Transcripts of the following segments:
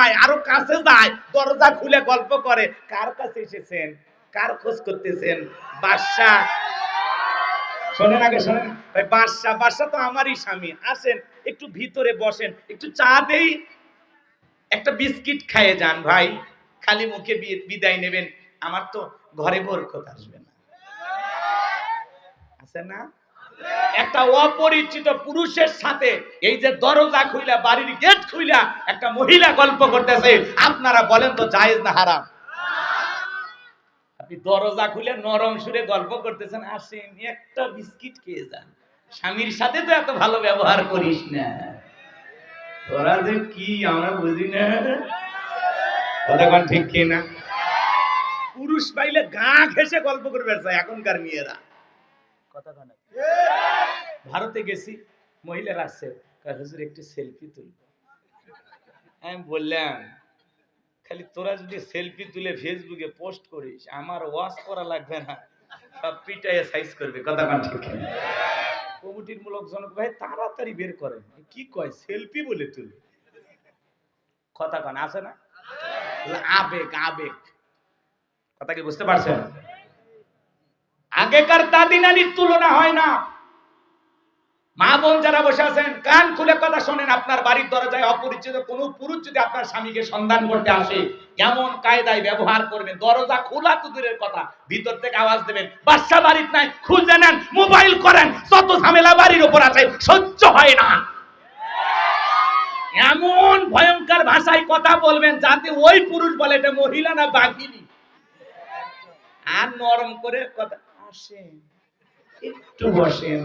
যায়, আরো কাছে যায়, দরজা খুলে গল্প করে। কার কাছে এসেছেন? কার খোঁজ করতেছেন? বাদশা। শোনেন আগে শোনেন ভাই, বাদশা তো আমারই স্বামী। আসেন একটু ভিতরে বসেন, একটু চা দেই, একটা বিস্কিট খাইয়ে যান ভাই, খালি মুখে বিদায় নেবেন, আমার তো ঘরে বরকত আসবে না। আছে না? একটা অপরিচিত পুরুষের সাথে এই যে দরজা খুইলা, বাড়ির গেট খুইলা একটা মহিলা গল্প করতেছে, আপনারা বলেন তো জায়েজ না হারাম? আপনি দরজা খুলে নরম সুরে গল্প করতেছেন, আসেন একটা বিস্কিট খেয়ে যান, স্বামীর সাথে তো এত ভালো ব্যবহার করিস না। তোরা যে কি আমরা বুঝি না, কতক্ষণ ঠিক কি না? পুরুষ পাইলে গা ঘেঁষে গল্প করবে এখনকার মেয়েরা। কতক্ষণ ভারতে গেছি, মহিলারা আসছে, হুজুর একটু সেলফি তুল। আমি বললাম খালি তোরা যদি সেলফি তুলে ফেসবুকে পোস্ট করিস, আমার ওয়াশ করা লাগবে না, সব পিটাইয়ে সাইজ করবে। কতক্ষণ ঠিক কমিটির মূলক জনক ভাই তাড়াতাড়ি বের করেন, কি কয় সেলফি বলে তুল। কতক্ষণ আছে না? আবেগ আবেগ, কথা কি বুঝতে পারছেন? আগেকার দাদি নানির তুলনা হয় না। মা বোন যারা বসে আছেন, কান খুলে কথা শোনেন। আপনার বাড়ির দরজায় অপরিচিত কোন পুরুষ যদি আপনার স্বামীকে সন্ধান করতে আসে, এমন কায়দায় ব্যবহার করবেন, দরজা খোলা তো দূরের কথা, ভিতর থেকে আওয়াজ দেবেন, বাদশা বাড়িতে নাই, খুঁজে নেন, মোবাইল করেন, যত ঝামেলা বাড়ির উপর আছে সহ্য হয় না। এমন ভয়ঙ্কর ভাষায় কথা বলবেন যাতে ওই পুরুষ বলে এটা মহিলা না বাঘিনী। আর নরম করে কথা, আসেন একটু বসেন,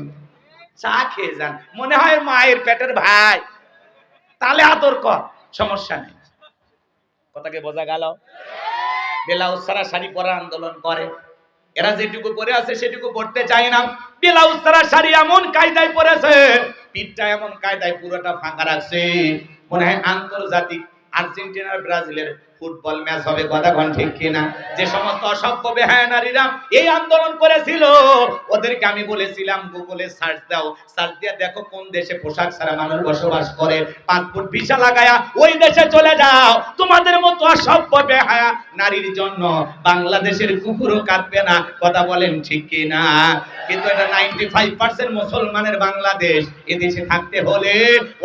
চা খেয়ে যান, মনে হয় মায়ের পেটের ভাই, তাহলে আদর কর, সমস্যা নেই। কথাকে বোঝা গেল? ব্লাউজ ছাড়া শাড়ি পরা আন্দোলন করে, এরা যেটুকু পরে আছে সেটুকু পড়তে চায় না। ব্লাউজ ছাড়া শাড়ি এমন কায়দায় পরেছে, পিঠটা এমন কায়দায় পুরোটা ফাঁকা রাখছে, মনে হয় আন্তর্জাতিক আর্জেন্টিনার ব্রাজিলের ফুটবল ম্যাচ হবে। কতক্ষণ ঠিক কিনা? যে সমস্ত অসভ্য বেহায়া নারীরা এই আন্দোলন করেছিল, ওদেরকে আমি বলেছিলাম গুগলে সার্চ দাও, সার্চ দিয়ে দেখো কোন দেশে পোশাক ছাড়া মানুষ বসবাস করে, পাসপোর্ট ভিসা লাগায়া ওই দেশে চলে যাও। তোমাদের মতো অসভ্য বেহায়া নারীর জন্য বাংলাদেশের কুকুরও কাঁদবে না। কথা বলেন ঠিক কিনা? কিন্তু এটা 95% মুসলমানের বাংলাদেশ। এদেশে থাকতে হলে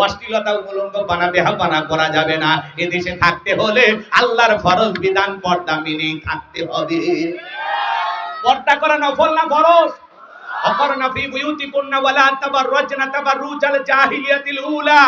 অশ্লীলতা উলঙ্গ বানা বেহাপানা করা যাবে না। এদেশে থাকতে হলে আল্লাহর ফরজ বিধান পর্দা মেনে থাকতে হবে। পর্দা করা নফল না ফরজ? অকরনা ফি বুয়ুতিকুন্না ওয়ালা তাবাররাজনা তাবাররুজাল জাহিলিয়াতিল উলা।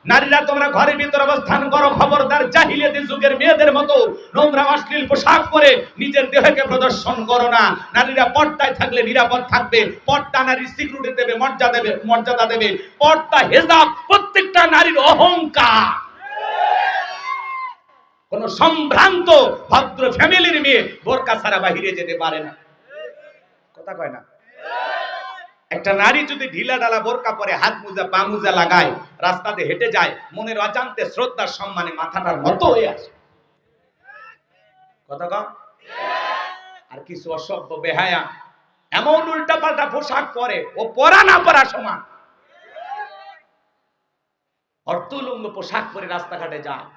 নারীরা তোমরা ঘরের ভিতর অবস্থান করো, খবরদার জাহিলিয়াতের যুগের মেয়েদের মতো নোংরা অশ্লীল পোশাক পরে নিজের দেহকে প্রদর্শন করো না। নারীরা পর্দায় থাকলে নিরাপদ থাকবে। পর্দা নারীর সিকিউরিটি দেবে, মর্যাদা দেবে। পর্দা হিজাব প্রত্যেকটা নারীর অহংকার। কোন সম্ভ্রান্ত ভদ্র ফ্যামিলির মেয়ে বোরকা ছাড়া বাহিরে যেতে পারে না। কথা কয় না? একটা নারী যদি ঢিলা ঢালা বোরকা পরে, হাত মোজা পা মোজা লাগায়, রাস্তাতে হেঁটে যায়, মনের অজান্তে শ্রদ্ধার সম্মানে মাথাটার নত হয়ে আসে। কথা কও? আর কিছু অসভ্য বেহায়া এমন উল্টা পাল্টা পোশাক পরে, ও পরা না পরা সমান, অর্থলঙ্গ পোশাক পরে রাস্তাঘাটে যায়।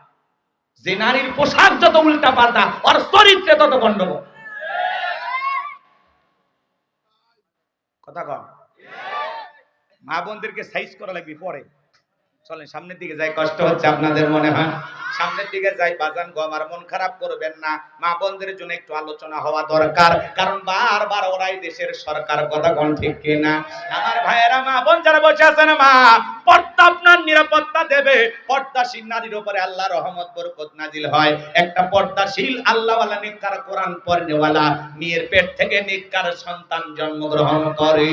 যে নারীর পোশাক যত উল্টা পাল্টা, ওর চরিত্রে তত গন্ডগোল। কথা কও? মা বোনদেরকে সাইজ করা লাগবে পরে। চলেন সামনের দিকে যাই, কষ্ট হচ্ছে আপনাদের মনে হয়, সামনের দিকে যাই। বাজান গো, আমার মন খারাপ করবেন না, মা বোনদের জন্য একটু আলোচনা হওয়া দরকার, কারণ বারবার ওরাই দেশের সরকার। কথা কোন ঠিক কিনা? আমার ভাইয়েরা, মা বোন যারা বসে আছেন, মা পর্দা আপনার নিরাপত্তা দেবে। পর্দাশীল নারীর উপরে আল্লাহর রহমত বরকত নাজিল হয়। একটা পর্দাশীল আল্লাহওয়ালা নেককার কোরআন পড়নেওয়ালা মেয়ের পেট থেকে নেককার সন্তান জন্মগ্রহণ করে।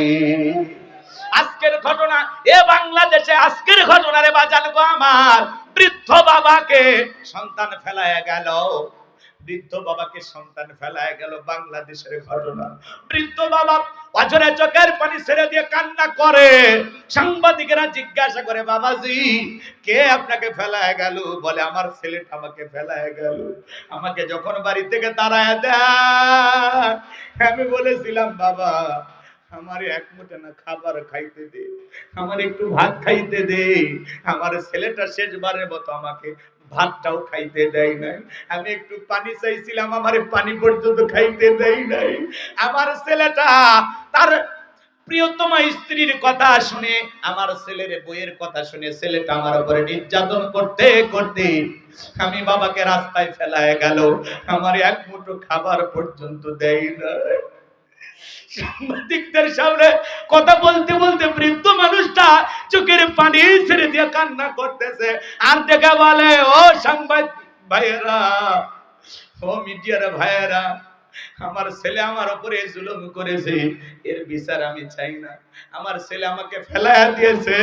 আজকের ঘটনা এ বাংলাদেশে, আজকের ঘটনা রে বাজান গো আমার, বৃদ্ধ বাবাকে সন্তান ফেলায় গেল, বৃদ্ধ বাবাকে সন্তান ফেলায় গেল, বাংলাদেশের ঘটনা। বৃদ্ধ বাবা অঝরে চোখের পানি ছেড়ে দিয়ে কান্না করে। সাংবাদিকেরা জিজ্ঞাসা করে, বাবাজি কে আপনাকে ফেলায় গেল? বলে, আমার ছেলেটা আমাকে ফেলায় গেল। আমাকে যখন বাড়ি থেকে তাড়ায় দেয়, আমি বলেছিলাম, বাবা আমার এক মুঠো না খাবার খাইতে দে, আমার একটু ভাত খাইতে দে। আমার ছেলেটা শেষবারের মতো আমাকে ভাতটাও খাইতে দেয় নাই। আমি একটু পানি চাইছিলাম, আমারে পানি পর্যন্ত খাইতে দেয় নাই। আমার ছেলেটা তার প্রিয়তমা স্ত্রীর কথা শুনে, আমার ছেলের বইয়ের কথা শুনে ছেলেটা আমার উপরে নির্যাতন করতে করতে আমি বাবাকে রাস্তায় ফেলায় গেল। আমার এক মুঠো খাবার পর্যন্ত দেয় না। সাংবাদিকদের সামনে কথা বলতে বলতে বৃদ্ধ মানুষটা চোখের পানি ছেড়ে দিয়ে কান্না করতেছে, আর দেখে বলে, ও সাংবাদিক ভাইয়েরা, ও মিডিয়ার ভাইয়েরা, আমার ছেলে আমার উপরে জুলুম করেছে, এর বিচার আমি চাই না। আমার ছেলে আমাকে ফেলায়া দিয়েছে,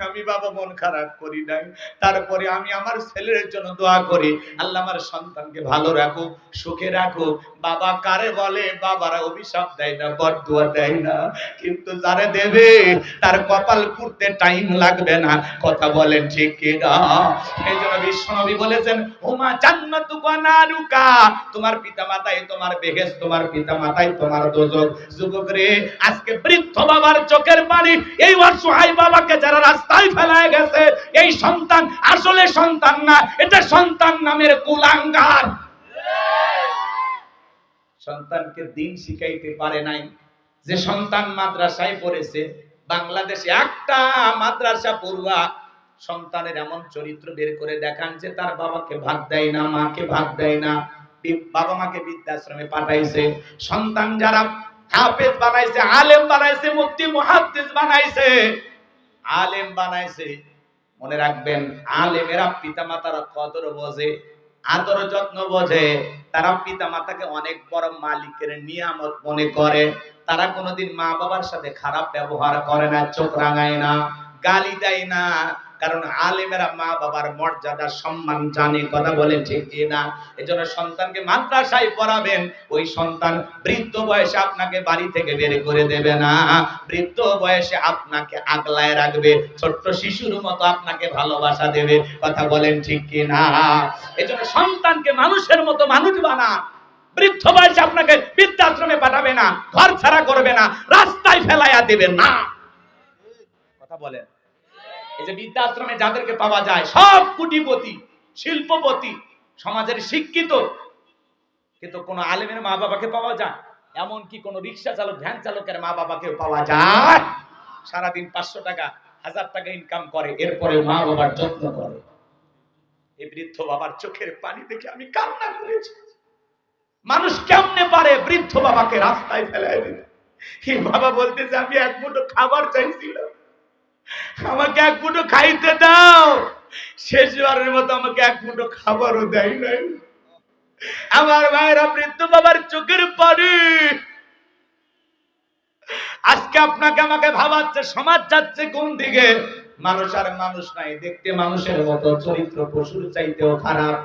আমি বাবা মন খারাপ করি নাই। তারপরে আমি আমার ছেলের জন্য দোয়া করি, আল্লাহ আমার সন্তানকে ভালো রাখো, সুখে রাখো। বাবা কারে বলে, বাবারা অভিশাপ দেয় না, বরদুয়া দেয় না, কিন্তু যারে দেবে তার কপাল পুড়তে টাইম লাগবে না। কথা বলেন ঠিক কি না? এই জন্য বিশ্বনবী বলেছেন, হুমা জান্নাতুকা নারুকা, তোমার পিতামাতাই তোমার বেহেশত, তোমার পিতামাতাই তোমার দোজখ। যুবক রে, আজকে বৃদ্ধ বাবার চোখের পানি, এই অসহায় বাবাকে যারা রাস্তায় ফেলায় গেছে, এই সন্তান আসলে সন্তান না, এটা সন্তান নামের কুলাঙ্গার। সন্তানকে দিন শিখাইতে পারে নাই। যে সন্তান মাদ্রাসায় পড়েছে, বাংলাদেশে একটা মাদ্রাসা পড়ুয়া সন্তানের এমন চরিত্র বের করে দেখান যে তার বাবাকে ভাত দেয় না, মাকে ভাত দেয় না, বাবা মাকে বৃদ্ধাশ্রমে পাঠাইছে। সন্তান যারা হাফেজ বানাইছে, আলেম বানাইছে, মুফতি মুহাদ্দিস বানাইছে, আলেম বানাইছে, মনে রাখবেন আলেমেরা পিতামাতার কদর বোঝে, আদর যত্ন বোঝে। তারা পিতামাতাকে অনেক বড় মালিকের নিয়ামত মনে করে। তারা কোনোদিন মা বাবার সাথে খারাপ ব্যবহার করে না, চোখ রাঙায় না, গালি দেয় না, কারণ আলেমেরা মা বাবার মর্যাদা সম্মান জানে। কথা বলেন ঠিক না? এজন্য সন্তানকে মাদ্রাসায় পড়াবেন, ওই সন্তান বৃদ্ধ বয়সে আপনাকে বাড়ি থেকে বের করে দেবে না, বৃদ্ধ বয়সে আপনাকে আগলায় রাখবে, ছোট্ট শিশুর মতো আপনাকে ভালোবাসা দেবে। কথা বলেন ঠিক কি না? এজন্য সন্তানকে মানুষের মতো মানুষ বানান। বৃদ্ধ বয়সে আপনাকে বৃদ্ধাশ্রমে পাঠাবে না, ঘর ছাড়া করবে না, রাস্তায় ফেলাইয়া দেবে না। কথা বলেন। এই যে বৃদ্ধাশ্রমে যাদেরকে পাওয়া যায়, সব কোটিপতি, শিল্পপতি, সমাজের শিক্ষিত, কিন্তু কোন আলেমের মা বাবাকে পাওয়া যায়? এমন কি কোন রিক্সা চালক, ভ্যান চালকের মা বাবাকে পাওয়া যায়? সারাদিন 500 টাকা 1000 টাকা ইনকাম করে, এরপরে মা বাবার যত্ন করে। এই বৃদ্ধ বাবার চোখের পানি দেখে আমি কান্না করেছি। মানুষ কেমনে পারে বৃদ্ধ বাবাকে রাস্তায় ফেলায় দিতে? এই বাবা বলতেছে, আমি এক মুঠো খাবার চাইছিলাম, আমাকে এক মুঠো খাইতে দাও। শেষবারের মতো আমাকে এক মুঠো খাবারও দেয় নাই। আমার ভাইরা, বৃদ্ধ বাবার চোখের পানি আজকে আপনাকে আমাকে ভাবাচ্ছে, সমাজ যাচ্ছে কোন দিকে। মানুষ আর মানুষ নাই, দেখতে মানুষের মতো, চরিত্র পশুর চাইতেও খারাপ।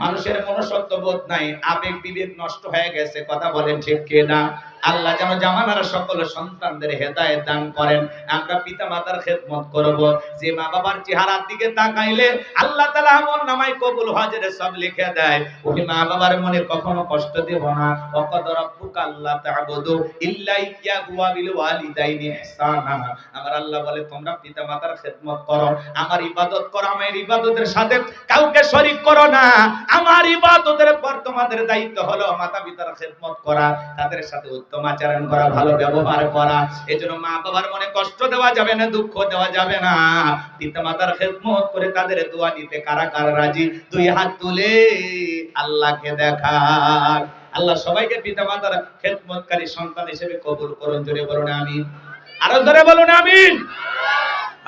মানুষের মনুষ্যত্ব বোধ নাই, আবেগ বিবেক নষ্ট হয়ে গেছে। কথা বলেন ঠিক কি না? আল্লাহ যেন জামানার সকল সন্তানদের হেদায়েত দান করেন। আমরা পিতা মাতার খেদমত করব, যে মা বাবার চেহারার দিকে তাকাইলে আল্লাহ তাআলা আমলনামায় কবুল হজের সব লিখে দেয়। ওই মা বাবার মনে কখনো কষ্ট দেব না। ওয়াকাদ রাব্বুকা আল্লা তা'বুদু ইল্লা ইয়্যাহু ওয়া বিল ওয়ালিদাইনি ইহসানা। আমার আল্লাহ বলে, তোমরা পিতা মাতার খেদমত করো, আমার ইবাদত করো, আমার ইবাদতের সাথে কাউকে শরীক করো না। আমার ইবাদতের পর তোমাদের দায়িত্ব হলো মাতা পিতার খেদমত করা, তাদের সাথে উত্তম আচরণ করা, ভালো ব্যবহার করা। এজন্য মা বাবার মনে কষ্ট দেওয়া যাবে না, দুঃখ দেওয়া যাবে না। পিতা মাতার খেদমত করে তাদের দোয়া নিতে কারা কারা রাজি? দুই হাত তুলে আল্লাহকে দেখান। আল্লাহ সবাইকে পিতা মাতার খেদমতকারী সন্তান হিসেবে কবুল করুন। জোরে বলুন আমিন। আরো জোরে বলুন আমিন।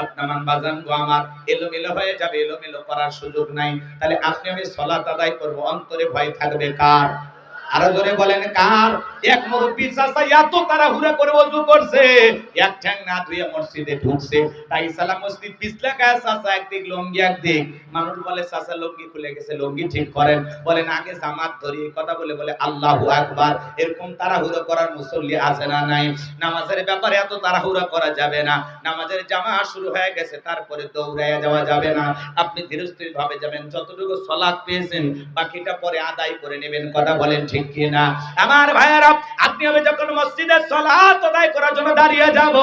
আপনার বাজান গো আমার এলোমেলো হয়ে যাবে, এলোমেলো করার সুযোগ নাই। তাহলে আপনি আমি সালাত আদায় করব, অন্তরে ভয় থাকবে কার? আরো জোরে বলেন কার? এক মুরব্বি চাচা এত তাড়াহুড়া করে ওযু করছে, এক ঠ্যাং না ধুয়ে মসজিদে ঢুকছে। তাই সালাম মসজিদ পিছলা গায়ে চাচা একদিক লঙ্গি একদিক। মানুষ বলে চাচা লঙ্গি খুলে গেছে, লঙ্গি ঠিক করেন। বলেন আগে জামাত ধরি, কথা বলে বলে আল্লাহু আকবার। এরকম তাড়াহুড়া করার মুসল্লি আছে না নাই? নামাজের ব্যাপারে এত তাড়াহুড়া করা যাবে না। নামাজের জামাত শুরু হয়ে গেছে, তারপরে দৌড়াইয়া যাওয়া যাবে না। আপনি ধীরস্থির ভাবে যাবেন, যতটুকু সালাত পেয়েছেন বাকিটা পরে আদায় করে নেবেন। কথা বলেন ঠিক কি না? আমার ভাইয়েরা, আপনি আমি যখন মসজিদে সালাত আদায় করার জন্য দাঁড়িয়ে যাব,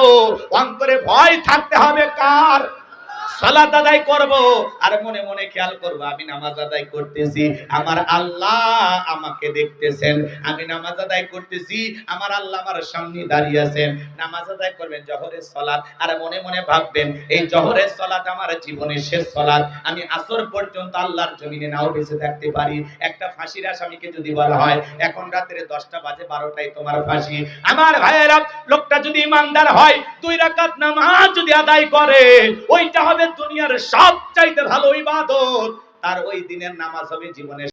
অন্তরে ভয় থাকতে হবে কার? সালাত আদায় করব আর মনে মনে খেয়াল করব আমি নামাজ আদায় করতেছি, আমার আল্লাহ আমাকে দেখতেছেন। আমি নামাজ আদায় করতেছি, আমার আল্লাহ আমার সামনে দাঁড়িয়ে আছেন। নামাজ আদায় করবেন জোহরের সালাত, আর মনে মনে ভাববেন এই জোহরের সালাত আমার জীবনের শেষ সালাত, আমি আসর পর্যন্ত আল্লাহর জমিনে নাও বেঁচে থাকতে পারি। একটা ফাঁসির আসামিকে যদি বলা হয় এখন রাত্রে 10টা বাজে 12টায় তোমার ফাঁসি, আমার ভাইয়েরা লোকটা যদি ইমানদার হয় 2 রাকাত নামাজ যদি আদায় করে, ওইটা হবে দুনিয়ার সবচাইতে ভালো ইবাদত। তার ওই দিনের নামাজ হবে জীবনের